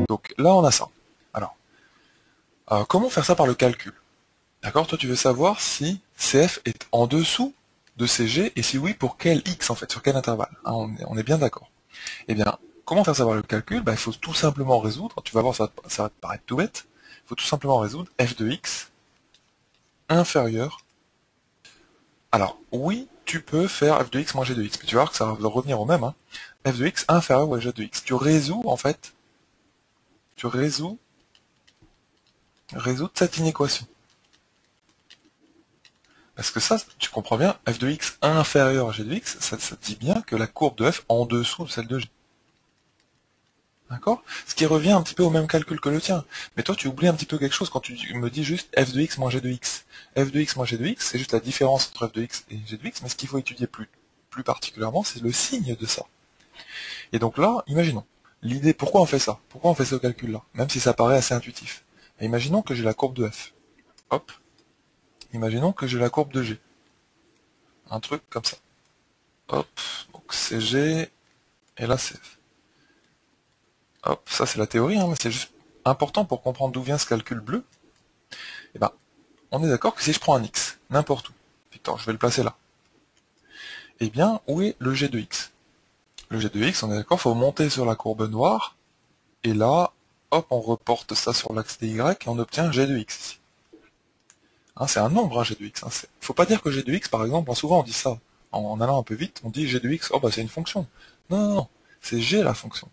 Donc là, on a ça. Alors, comment faire ça par le calcul? D'accord? Toi, tu veux savoir si CF est en dessous de CG, et si oui, pour quel X, en fait, sur quel intervalle, hein, on est bien d'accord. Eh bien, comment faire ça par le calcul? Bah, il faut tout simplement résoudre, tu vas voir, ça va te paraître tout bête, il faut tout simplement résoudre f de x inférieur. Alors, oui, tu peux faire f de x moins g de x, mais tu vas voir que ça va revenir au même, hein. F de x inférieur à g de x. Tu résous, en fait, tu résous cette inéquation. Parce que ça, tu comprends bien, f de x inférieur à g de x, ça te dit bien que la courbe de f en dessous de celle de g. D'accord? Ce qui revient un petit peu au même calcul que le tien. Mais toi, tu oublies un petit peu quelque chose quand tu me dis juste f de x moins g de x. F de x moins g de x, c'est juste la différence entre f de x et g de x, mais ce qu'il faut étudier plus particulièrement, c'est le signe de ça. Et donc là, imaginons. L'idée, pourquoi on fait ça? Pourquoi on fait ce calcul-là? Même si ça paraît assez intuitif. Et imaginons que j'ai la courbe de f. Hop. Imaginons que j'ai la courbe de g. Un truc comme ça. Hop. Donc c'est g, et là c'est f. Hop, ça c'est la théorie, hein, mais c'est juste important pour comprendre d'où vient ce calcul bleu. Et ben, on est d'accord que si je prends un x, n'importe où, Victor, je vais le placer là, eh bien, où est le g de x? Le g de x, on est d'accord, il faut monter sur la courbe noire, et là, hop, on reporte ça sur l'axe des y, et on obtient g de x ici. Hein, c'est un nombre, hein, g de x. Hein, faut pas dire que g de x, par exemple, souvent on dit ça, en allant un peu vite, on dit g de x, oh bah c'est une fonction. Non, non, non, c'est g la fonction.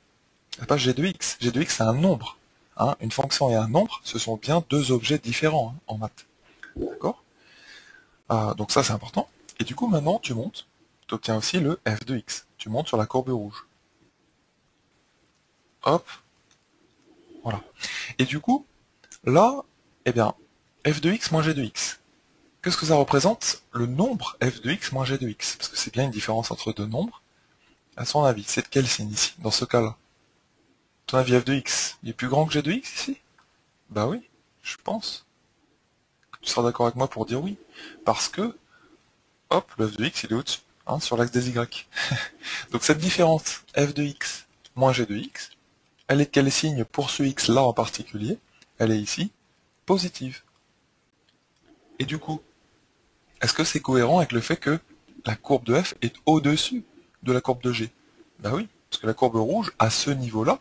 C'est pas g de x. G de x, c'est un nombre. Hein, une fonction et un nombre, ce sont bien deux objets différents, hein, en maths. D'accord? Donc ça, c'est important. Et du coup, maintenant, tu montes. Tu obtiens aussi le f de x. Tu montes sur la courbe rouge. Hop, voilà. Et du coup, là, eh bien, f de x moins g de x. Qu'est-ce que ça représente? Le nombre f de x moins g de x. Parce que c'est bien une différence entre deux nombres. À son avis, c'est de quel signe ici, dans ce cas-là? Ton avis, f de x, il est plus grand que g de x ici? Bah oui, je pense. Tu seras d'accord avec moi pour dire oui. Parce que, hop, le f de x, il est au-dessus, hein, sur l'axe des y. Donc cette différence, f de x moins g de x, elle est de quel signe pour ce x-là en particulier? Elle est ici, positive. Et du coup, est-ce que c'est cohérent avec le fait que la courbe de f est au-dessus de la courbe de g? Ben oui, parce que la courbe rouge, à ce niveau-là,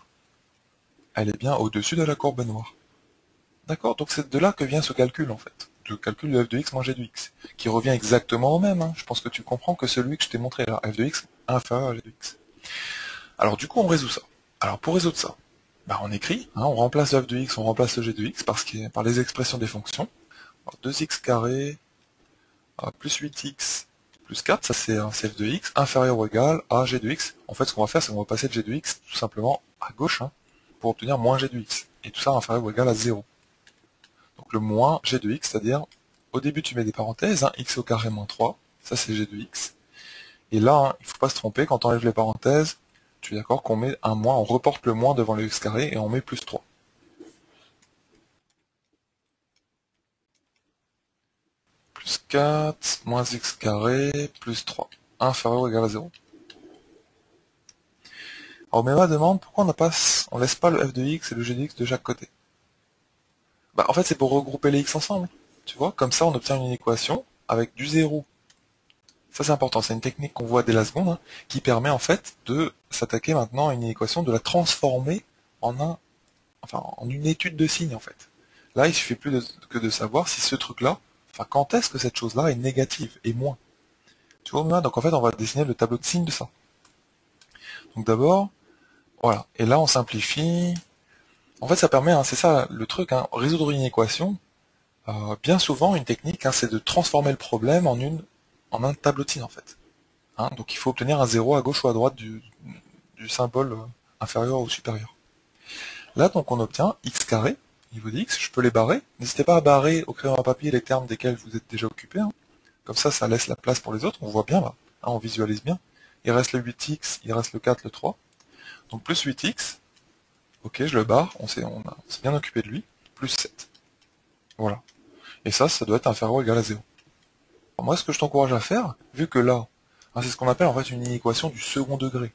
elle est bien au-dessus de la courbe noire. D'accord? Donc c'est de là que vient ce calcul, en fait. Le calcul de f de x moins g de x, qui revient exactement au même. Hein. Je pense que tu comprends que celui que je t'ai montré là, f de x inférieur à g de x. Alors du coup, on résout ça. Alors pour résoudre ça, bah, on écrit, hein, on remplace f de x, on remplace le g de x par les expressions des fonctions. Alors, 2x carré plus 8x plus 4, ça c'est un f de x inférieur ou égal à g de x. En fait, ce qu'on va faire, c'est qu'on va passer de g de x tout simplement à gauche, hein, pour obtenir moins g de x. Et tout ça inférieur ou égal à 0. Donc le moins g de x, c'est-à-dire, au début tu mets des parenthèses, hein, x au carré moins 3, ça c'est g de x. Et là, hein, il ne faut pas se tromper, quand on enlève les parenthèses, tu es d'accord qu'on met un moins, on reporte le moins devant le x carré et on met plus 3. Plus 4, moins x carré, plus 3. Inférieur ou égal à 0. Alors Mema demande pourquoi on laisse pas le f de x et le g de x de chaque côté. Bah en fait c'est pour regrouper les x ensemble. Tu vois, comme ça on obtient une équation avec du 0. Ça c'est important, c'est une technique qu'on voit dès la seconde, hein, qui permet en fait de s'attaquer maintenant à une équation, de la transformer en une étude de signes en fait. Là il suffit plus que de savoir si ce truc-là, enfin quand est-ce que cette chose-là est négative et moins. Tu vois, donc en fait on va dessiner le tableau de signes de ça. Donc d'abord, voilà, et là on simplifie. En fait ça permet, hein, c'est ça le truc, hein, résoudre une équation, bien souvent une technique, hein, c'est de transformer le problème en un tableau de signes en fait. Hein, donc il faut obtenir un 0 à gauche ou à droite du symbole inférieur ou supérieur. Là donc on obtient x carré, niveau de x, je peux les barrer. N'hésitez pas à barrer au crayon à papier les termes desquels vous êtes déjà occupé. Hein. Comme ça laisse la place pour les autres, on voit bien là, hein, on visualise bien. Il reste le 8x, il reste le 4, le 3. Donc plus 8x, ok je le barre, on s'est bien occupé de lui, plus 7. Voilà. Et ça doit être inférieur ou égal à 0. Alors moi ce que je t'encourage à faire, vu que là, C'est ce qu'on appelle en fait une inéquation du second degré.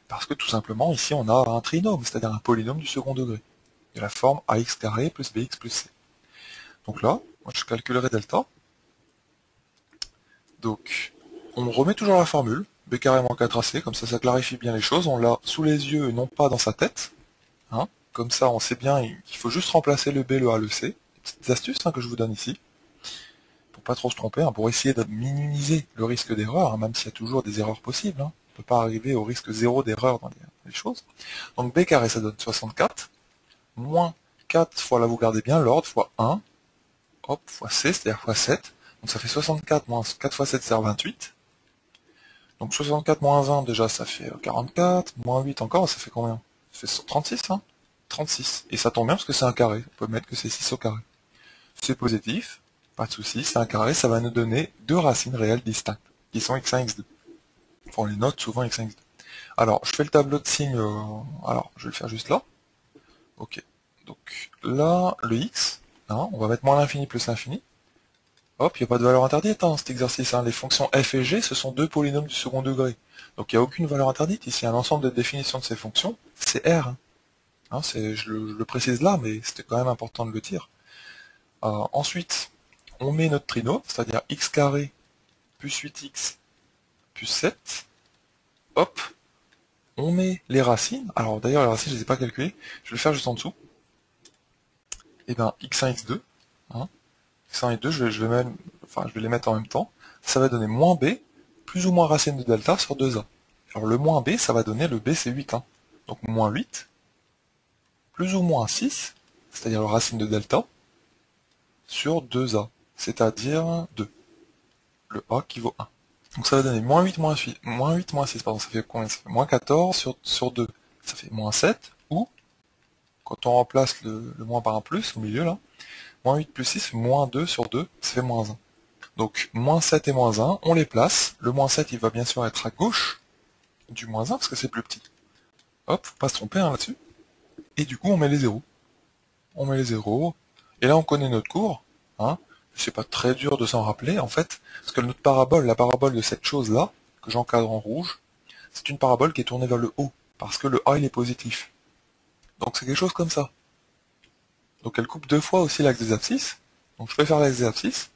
Parce que tout simplement, ici on a un trinôme, c'est-à-dire un polynôme du second degré, de la forme ax carré plus bx plus c. Donc là, moi je calculerai delta. Donc, on remet toujours la formule, b carré moins 4ac, comme ça clarifie bien les choses, on l'a sous les yeux et non pas dans sa tête. Hein. Comme ça on sait bien qu'il faut juste remplacer le b, le a, le c. Des petites astuces que je vous donne ici, pour pas trop se tromper, pour essayer de minimiser le risque d'erreur, même s'il y a toujours des erreurs possibles. On ne peut pas arriver au risque zéro d'erreur dans les choses. Donc b carré ça donne 64, moins 4 fois, là vous gardez bien l'ordre, fois 1, hop, fois c, c'est-à-dire fois 7. Donc ça fait 64 moins 4 fois 7, c'est 28. Donc 64 moins 20, déjà, ça fait 44, moins 8 encore, ça fait combien? Ça fait 36, 36. Et ça tombe bien parce que c'est un carré. On peut mettre que c'est 6 au carré. C'est positif, pas de souci, c'est un carré, ça va nous donner deux racines réelles distinctes, qui sont x1, x2. Enfin, on les note souvent x1, x2. Alors, je fais le tableau de signes, alors, je vais le faire juste là. Ok. Donc, là, le x, on va mettre moins l'infini plus l'infini. Hop, il n'y a pas de valeur interdite dans cet exercice. Les fonctions f et g, ce sont deux polynômes du second degré. Donc il n'y a aucune valeur interdite. Ici, un ensemble de définitions de ces fonctions, c'est R. Je le précise là, mais c'était quand même important de le dire. Ensuite, on met notre trinôme, c'est-à-dire x carré plus 8x plus 7. Hop, on met les racines. Alors d'ailleurs, les racines, je ne les ai pas calculées. Je vais le faire juste en dessous. Et bien, x1, x2. X1 et 2, je vais les mettre en même temps. Ça va donner moins b, plus ou moins racine de delta sur 2a. Alors le moins b, ça va donner le b, c'est 8. Donc moins 8, plus ou moins 6, c'est-à-dire la racine de delta, sur 2a, c'est-à-dire 2. Le a qui vaut 1. Donc ça va donner moins 8, moins 6, pardon, ça fait combien? Ça fait moins 14 sur 2. Ça fait moins 7, ou, quand on remplace le moins par un plus, au milieu là, moins 8 plus 6, moins 2 sur 2, ça fait moins 1. Donc, moins 7 et moins 1, on les place. Le moins 7, il va bien sûr être à gauche du moins 1, parce que c'est plus petit. Hop, faut pas se tromper là-dessus. Et du coup, on met les zéros. On met les zéros. Et là, on connaît notre cours. C'est pas très dur de s'en rappeler, en fait. Parce que notre parabole, la parabole de cette chose-là, que j'encadre en rouge, c'est une parabole qui est tournée vers le haut. Parce que le A, il est positif. Donc, c'est quelque chose comme ça. Donc, elle coupe deux fois aussi l'axe des abscisses. Donc, je peux faire l'axe des abscisses,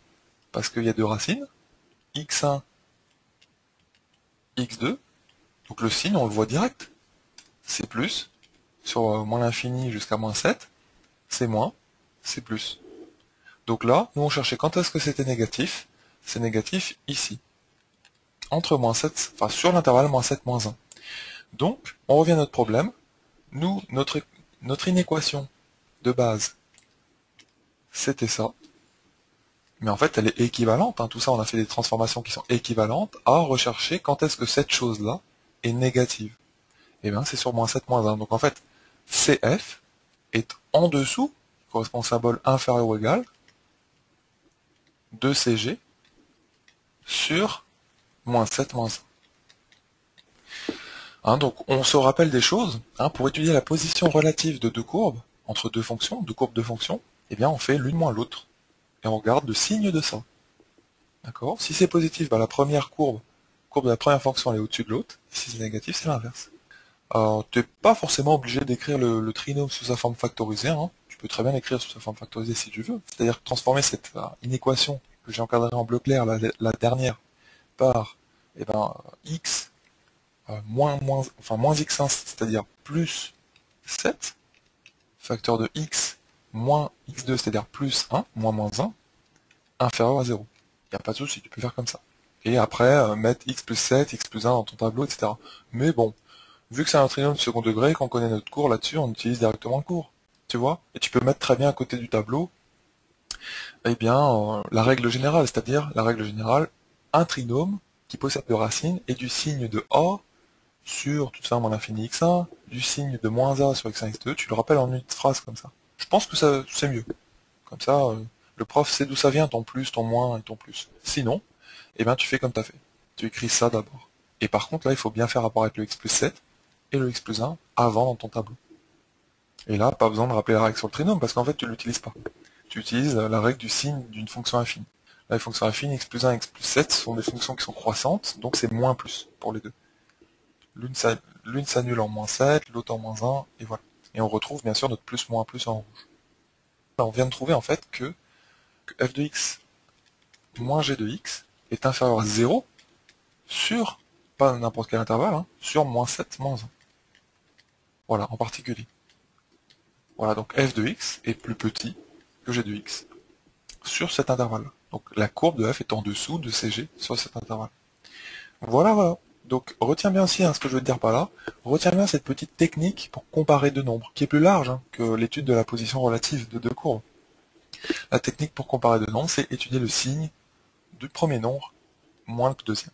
parce qu'il y a deux racines. x1, x2. Donc le signe, on le voit direct. C'est plus, sur moins l'infini jusqu'à moins 7, c'est moins, c'est plus. Donc là, nous on cherchait quand est-ce que c'était négatif. C'est négatif ici. Entre moins 7, enfin sur l'intervalle moins 7, moins 1. Donc, on revient à notre problème. Nous, notre inéquation de base, c'était ça. Mais en fait, elle est équivalente. Tout ça, on a fait des transformations qui sont équivalentes à rechercher quand est-ce que cette chose-là est négative. Et bien, c'est sur moins 7, moins 1. Donc en fait, CF est en dessous, correspond au symbole inférieur ou égal, de CG sur moins 7, moins 1. Donc on se rappelle des choses. Pour étudier la position relative de deux courbes, entre deux fonctions, deux courbes de fonctions, eh bien on fait l'une moins l'autre. Et on regarde le signe de ça. D'accord? Si c'est positif, la première courbe de la première fonction, elle est au-dessus de l'autre. Si c'est négatif, c'est l'inverse. Alors, tu n'es pas forcément obligé d'écrire le trinôme sous sa forme factorisée. Tu peux très bien l'écrire sous sa forme factorisée si tu veux. C'est-à-dire transformer cette inéquation que j'ai encadrée en bleu clair, la dernière, par x moins x1, c'est-à-dire plus 7, facteur de x moins x2, c'est-à-dire plus 1, moins 1, inférieur à 0. Il n'y a pas de souci, tu peux faire comme ça. Et après, mettre x plus 7, x plus 1 dans ton tableau, etc. Mais bon, vu que c'est un trinôme de second degré, qu'on connaît notre cours là-dessus, on utilise directement le cours. Tu vois? Et tu peux mettre très bien à côté du tableau, la règle générale, c'est-à-dire la règle générale, un trinôme qui possède deux racines et du signe de A sur toute forme en infini x1, du signe de moins A sur x1, x2, tu le rappelles en une phrase comme ça. Je pense que ça c'est mieux. Comme ça, le prof sait d'où ça vient, ton plus, ton moins et ton plus. Sinon, tu fais comme tu as fait. Tu écris ça d'abord. Et par contre, là, il faut bien faire apparaître le x plus 7 et le x plus 1 avant dans ton tableau. Et là, pas besoin de rappeler la règle sur le trinôme, parce qu'en fait, tu l'utilises pas. Tu utilises la règle du signe d'une fonction infinie. Là, les fonctions affines, x plus 1, x plus 7 sont des fonctions qui sont croissantes, donc c'est moins plus pour les deux. L'une s'annule en moins 7, l'autre en moins 1, et voilà. Et on retrouve bien sûr notre plus moins plus en rouge. Là, on vient de trouver en fait que f de x moins g de x est inférieur à 0 sur, pas n'importe quel intervalle, hein, sur moins 7, moins 1. Voilà, en particulier. Voilà, donc f de x est plus petit que g de x sur cet intervalle. Donc la courbe de f est en dessous de cg sur cet intervalle. Voilà, voilà. Donc retiens bien aussi ce que je veux te dire par là. Retiens bien cette petite technique pour comparer deux nombres, qui est plus large que l'étude de la position relative de deux courbes. La technique pour comparer deux nombres, c'est étudier le signe du premier nombre moins le deuxième.